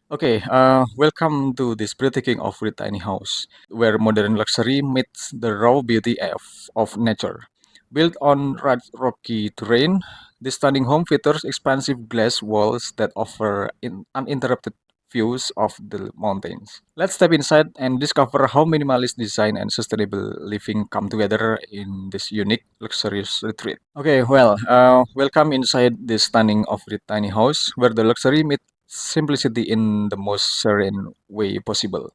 Welcome to this breathtaking off-grid tiny house, where modern luxury meets the raw beauty of nature. Built on rocky terrain, this stunning home features expansive glass walls that offer uninterrupted views of the mountains. Let's step inside and discover how minimalist design and sustainable living come together in this unique, luxurious retreat. Welcome inside this stunning off-grid tiny house, where the luxury meets simplicity in the most serene way possible.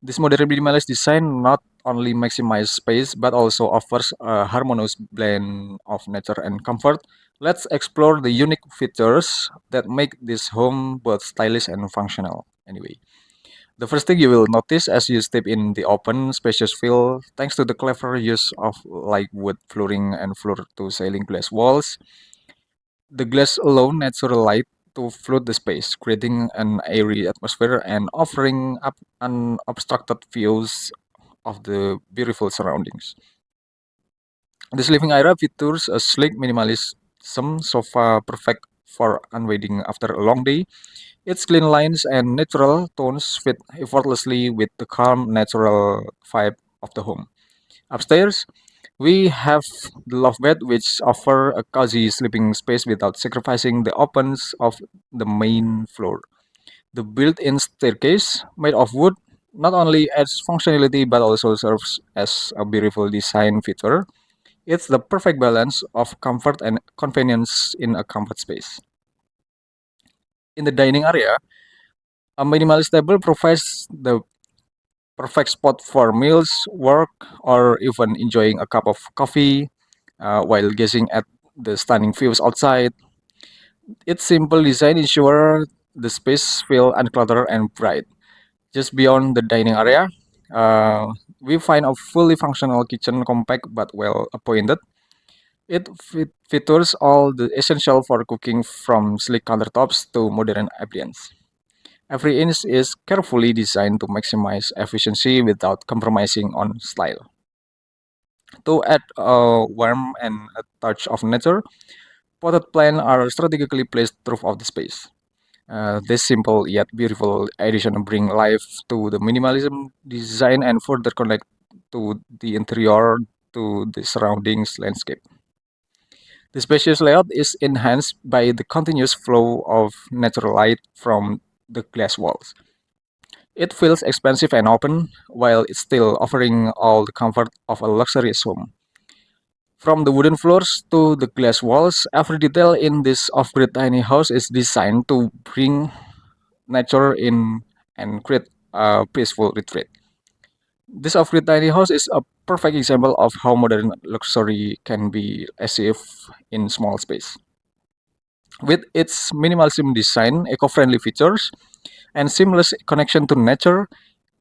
This modern minimalist design not only maximizes space but also offers a harmonious blend of nature and comfort. Let's explore the unique features that make this home both stylish and functional. Anyway, the first thing you will notice as you step in the open, spacious feel, thanks to the clever use of light wood flooring and floor-to-ceiling glass walls, the glass allows natural light to flood the space, creating an airy atmosphere and offering up unobstructed views of the beautiful surroundings. This living area features a sleek minimalism sofa perfect for unwinding after a long day. Its clean lines and natural tones fit effortlessly with the calm, natural vibe of the home. Upstairs, we have the loft bed, which offer a cozy sleeping space without sacrificing the opens of the main floor. The built-in staircase, made of wood, not only adds functionality but also serves as a beautiful design feature. It's the perfect balance of comfort and convenience in a comfort space. In the dining area, a minimalist table provides the perfect spot for meals, work, or even enjoying a cup of coffee while gazing at the stunning views outside. Its simple design ensures the space feel uncluttered and bright. Just beyond the dining area, uh, we find a fully functional kitchen, compact but well appointed. It features all the essential for cooking, from sleek countertops to modern appliances. Every inch is carefully designed to maximize efficiency without compromising on style. To add a warmth and a touch of nature, potted plants are strategically placed throughout the space. This simple yet beautiful addition bring life to the minimalism design and further connect to the interior to the surroundings landscape. The spacious layout is enhanced by the continuous flow of natural light from the glass walls. It feels expansive and open, while it's still offering all the comfort of a luxurious home. From the wooden floors to the glass walls, every detail in this off-grid tiny house is designed to bring nature in and create a peaceful retreat. This off-grid tiny house is a perfect example of how modern luxury can be achieved in small space. With its minimalism design, eco-friendly features, and seamless connection to nature,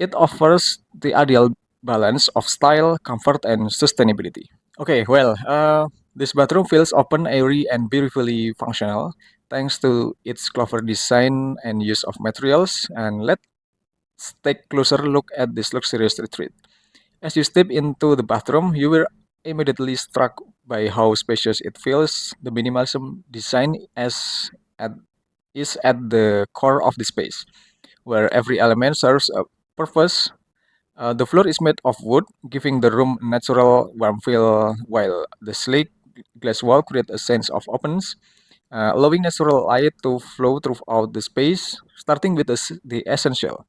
it offers the ideal balance of style, comfort, and sustainability. This bathroom feels open, airy, and beautifully functional thanks to its clever design and use of materials. And let's take a closer look at this luxurious retreat. As you step into the bathroom, you will immediately struck by how spacious it feels. The minimalism design at, is at the core of the space, where every element serves a purpose. The floor is made of wood, giving the room natural warm feel, while the sleek glass wall creates a sense of openness, allowing natural light to flow throughout the space. Starting with the essential,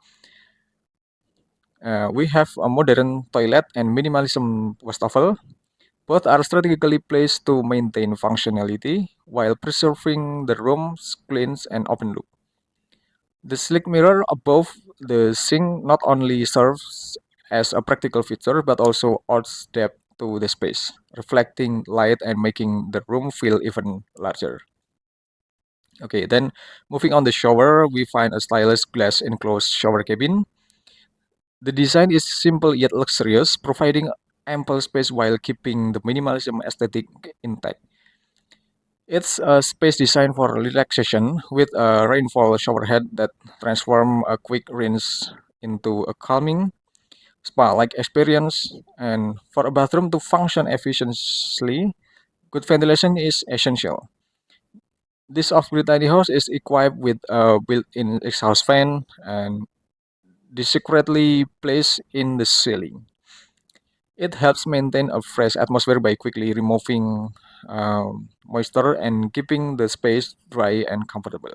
we have a modern toilet and minimalism wastafel. Both are strategically placed to maintain functionality while preserving the room's clean and open look. The sleek mirror above the sink not only serves as a practical feature but also adds depth to the space, reflecting light and making the room feel even larger. Then moving on the shower, we find a stylish glass enclosed shower cabin. The design is simple yet luxurious, providing ample space while keeping the minimalism aesthetic intact. It's a space designed for relaxation with a rainfall showerhead that transforms a quick rinse into a calming spa-like experience. And for a bathroom to function efficiently, good ventilation is essential. This off-grid tiny house is equipped with a built-in exhaust fan and discreetly placed in the ceiling. It helps maintain a fresh atmosphere by quickly removing moisture and keeping the space dry and comfortable.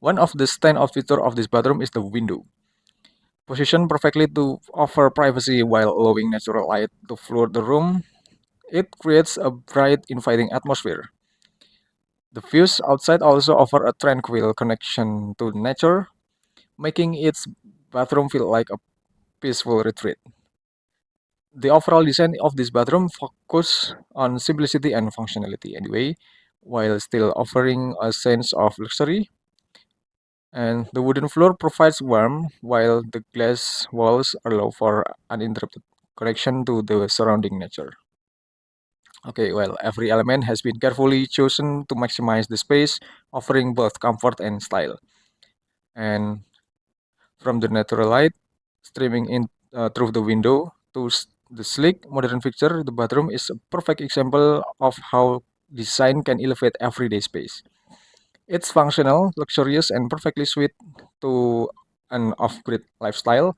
One of the standout features of this bathroom is the window, positioned perfectly to offer privacy while allowing natural light to flood the room. It creates a bright, inviting atmosphere. The views outside also offer a tranquil connection to nature, making its bathroom feel like a peaceful retreat. The overall design of this bathroom focus on simplicity and functionality anyway, while still offering a sense of luxury. And the wooden floor provides warmth, while the glass walls allow for uninterrupted connection to the surrounding nature. Okay, well, every element has been carefully chosen to maximize the space, offering both comfort and style. And from the natural light streaming in through the window to the sleek modern fixture, the bathroom is a perfect example of how design can elevate everyday space. It's functional, luxurious, and perfectly suited to an off-grid lifestyle.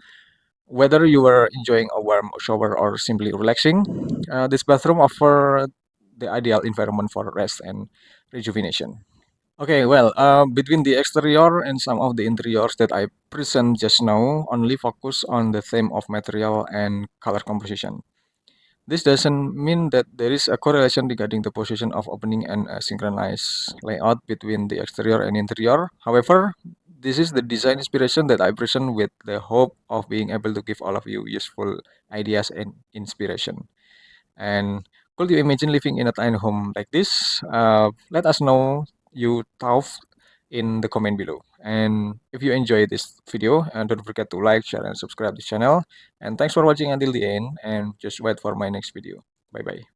Whether you are enjoying a warm shower or simply relaxing, this bathroom offers the ideal environment for rest and rejuvenation. Okay, well, between the exterior and some of the interiors that I present just now, only focus on the theme of material and color composition. This doesn't mean that there is a correlation regarding the position of opening and a synchronized layout between the exterior and interior. However, this is the design inspiration that I present with the hope of being able to give all of you useful ideas and inspiration. And could you imagine living in a tiny home like this? Let us know you thoughts in the comment below. And if you enjoyed this video, don't forget to like, share, and subscribe this channel. And thanks for watching until the end. And just wait for my next video. Bye bye.